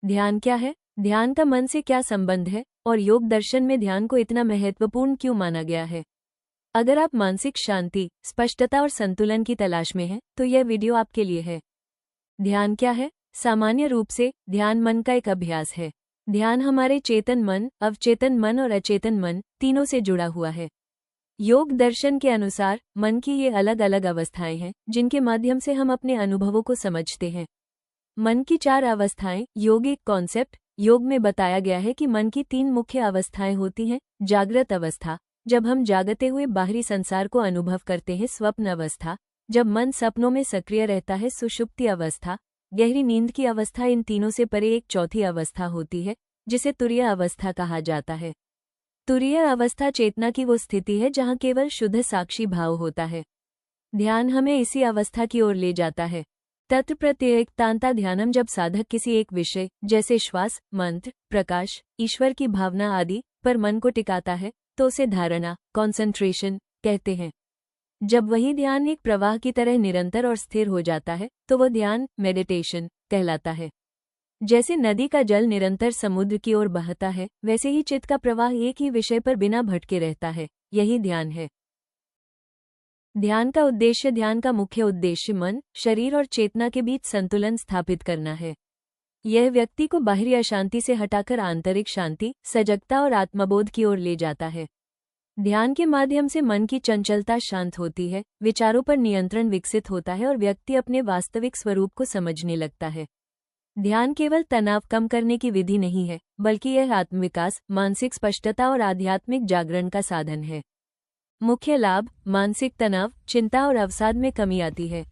ध्यान क्या है? ध्यान का मन से क्या संबंध है और योग दर्शन में ध्यान को इतना महत्वपूर्ण क्यों माना गया है? अगर आप मानसिक शांति, स्पष्टता और संतुलन की तलाश में हैं, तो यह वीडियो आपके लिए है। ध्यान क्या है? सामान्य रूप से ध्यान मन का एक अभ्यास है। ध्यान हमारे चेतन मन, अवचेतन मन और अचेतन मन तीनों से जुड़ा हुआ है। योग दर्शन के अनुसार मन की ये अलग अलग अवस्थाएं हैं जिनके माध्यम से हम अपने अनुभवों को समझते हैं। मन की 4 अवस्थाएं योगिक कॉन्सेप्ट। योग में बताया गया है कि मन की 3 मुख्य अवस्थाएं होती हैं। जागृत अवस्था, जब हम जागते हुए बाहरी संसार को अनुभव करते हैं। स्वप्न अवस्था, जब मन सपनों में सक्रिय रहता है। सुषुप्ति अवस्था, गहरी नींद की अवस्था। इन तीनों से परे एक चौथी अवस्था होती है जिसे तुरीय अवस्था कहा जाता है। तुरीय अवस्था चेतना की वो स्थिति है जहाँ केवल शुद्ध साक्षी भाव होता है। ध्यान हमें इसी अवस्था की ओर ले जाता है। तत्र प्रत्येकतांता ध्यानम, जब साधक किसी एक विषय जैसे श्वास, मंत्र, प्रकाश, ईश्वर की भावना आदि पर मन को टिकाता है तो उसे धारणा, कॉन्सेंट्रेशन कहते हैं। जब वही ध्यान एक प्रवाह की तरह निरंतर और स्थिर हो जाता है तो वह ध्यान मेडिटेशन कहलाता है। जैसे नदी का जल निरंतर समुद्र की ओर बहता है, वैसे ही चित्त का प्रवाह एक ही विषय पर बिना भटके रहता है। यही ध्यान है। ध्यान का उद्देश्य, ध्यान का मुख्य उद्देश्य मन, शरीर और चेतना के बीच संतुलन स्थापित करना है। यह व्यक्ति को बाहरी अशांति से हटाकर आंतरिक शांति, सजगता और आत्मबोध की ओर ले जाता है। ध्यान के माध्यम से मन की चंचलता शांत होती है, विचारों पर नियंत्रण विकसित होता है और व्यक्ति अपने वास्तविक स्वरूप को समझने लगता है। ध्यान केवल तनाव कम करने की विधि नहीं है, बल्कि यह आत्मविकास, मानसिक स्पष्टता और आध्यात्मिक जागरण का साधन है। मुख्य लाभ, मानसिक तनाव, चिंता और अवसाद में कमी आती है।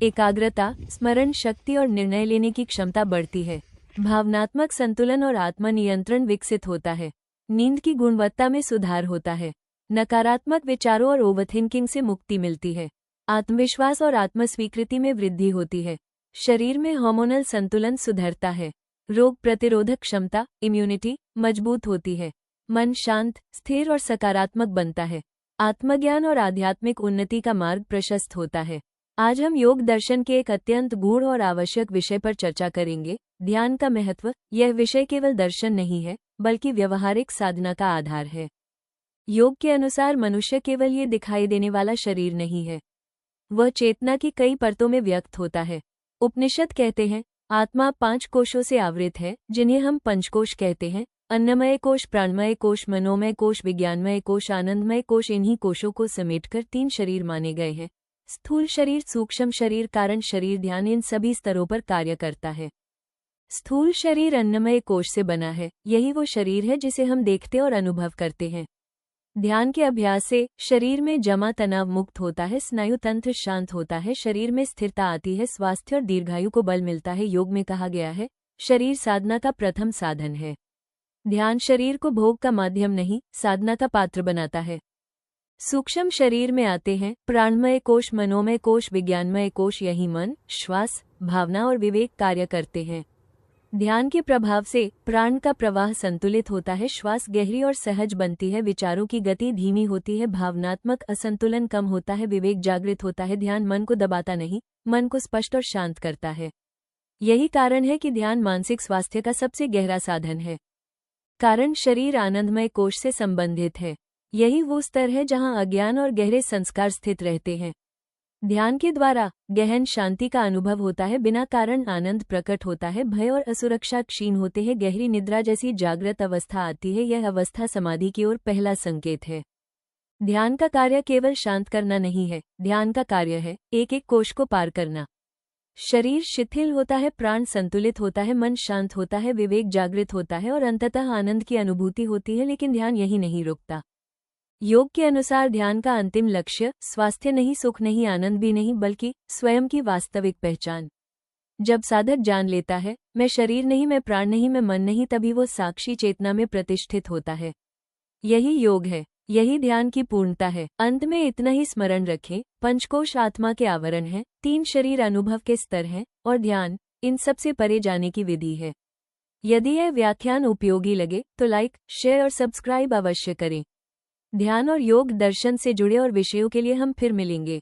एकाग्रता, स्मरण शक्ति और निर्णय लेने की क्षमता बढ़ती है। भावनात्मक संतुलन और आत्मनियंत्रण विकसित होता है। नींद की गुणवत्ता में सुधार होता है। नकारात्मक विचारों और ओवरथिंकिंग से मुक्ति मिलती है। आत्मविश्वास और आत्मस्वीकृति में वृद्धि होती है। शरीर में हार्मोनल संतुलन सुधरता है। रोग प्रतिरोधक क्षमता, इम्यूनिटी मजबूत होती है। मन शांत, स्थिर और सकारात्मक बनता है। आत्मज्ञान और आध्यात्मिक उन्नति का मार्ग प्रशस्त होता है। आज हम योग दर्शन के एक अत्यंत गूढ़ और आवश्यक विषय पर चर्चा करेंगे, ध्यान का महत्व। यह विषय केवल दर्शन नहीं है, बल्कि व्यवहारिक साधना का आधार है। योग के अनुसार मनुष्य केवल ये दिखाई देने वाला शरीर नहीं है, वह चेतना की कई परतों में व्यक्त होता है। उपनिषद कहते हैं, आत्मा 5 कोशों से आवृत है, जिन्हें हम पंचकोश कहते हैं। अन्नमय कोश, प्राणमय कोश, मनोमय कोश, विज्ञानमय कोश, आनंदमय कोश। इन्हीं कोशों को समेटकर 3 शरीर माने गए हैं। स्थूल शरीर, सूक्ष्म शरीर, कारण शरीर। ध्यान इन सभी स्तरों पर कार्य करता है। स्थूल शरीर अन्नमय कोश से बना है। यही वो शरीर है जिसे हम देखते और अनुभव करते हैं। ध्यान के अभ्यास से शरीर में जमा तनाव मुक्त होता है, स्नायु तंत्र शांत होता है, शरीर में स्थिरता आती है, स्वास्थ्य और दीर्घायु को बल मिलता है। योग में कहा गया है, शरीर साधना का प्रथम साधन है। ध्यान शरीर को भोग का माध्यम नहीं, साधना का पात्र बनाता है। सूक्ष्म शरीर में आते हैं प्राणमय कोश, मनोमय कोश, विज्ञानमय कोश। यही मन, श्वास, भावना और विवेक कार्य करते हैं। ध्यान के प्रभाव से प्राण का प्रवाह संतुलित होता है, श्वास गहरी और सहज बनती है, विचारों की गति धीमी होती है, भावनात्मक असंतुलन कम होता है, विवेक जागृत होता है। ध्यान मन को दबाता नहीं, मन को स्पष्ट और शांत करता है। यही कारण है कि ध्यान मानसिक स्वास्थ्य का सबसे गहरा साधन है। कारण शरीर आनंदमय कोश से संबंधित है। यही वो स्तर है जहां अज्ञान और गहरे संस्कार स्थित रहते हैं। ध्यान के द्वारा गहन शांति का अनुभव होता है, बिना कारण आनंद प्रकट होता है, भय और असुरक्षा क्षीण होते हैं, गहरी निद्रा जैसी जागृत अवस्था आती है। यह अवस्था समाधि की ओर पहला संकेत है। ध्यान का कार्य केवल शांत करना नहीं है, ध्यान का कार्य है एक एक कोश को पार करना। शरीर शिथिल होता है, प्राण संतुलित होता है, मन शांत होता है, विवेक जागृत होता है और अंततः आनंद की अनुभूति होती है। लेकिन ध्यान यही नहीं रुकता। योग के अनुसार ध्यान का अंतिम लक्ष्य स्वास्थ्य नहीं, सुख नहीं, आनंद भी नहीं, बल्कि स्वयं की वास्तविक पहचान। जब साधक जान लेता है, मैं शरीर नहीं, मैं प्राण नहीं, मैं मन नहीं, तभी वो साक्षी चेतना में प्रतिष्ठित होता है। यही योग है, यही ध्यान की पूर्णता है। अंत में इतना ही स्मरण रखें, पंचकोश आत्मा के आवरण हैं, 3 शरीर अनुभव के स्तर हैं और ध्यान इन सबसे परे जाने की विधि है। यदि यह व्याख्यान उपयोगी लगे तो लाइक, शेयर और सब्सक्राइब अवश्य करें। ध्यान और योग दर्शन से जुड़े और विषयों के लिए हम फिर मिलेंगे।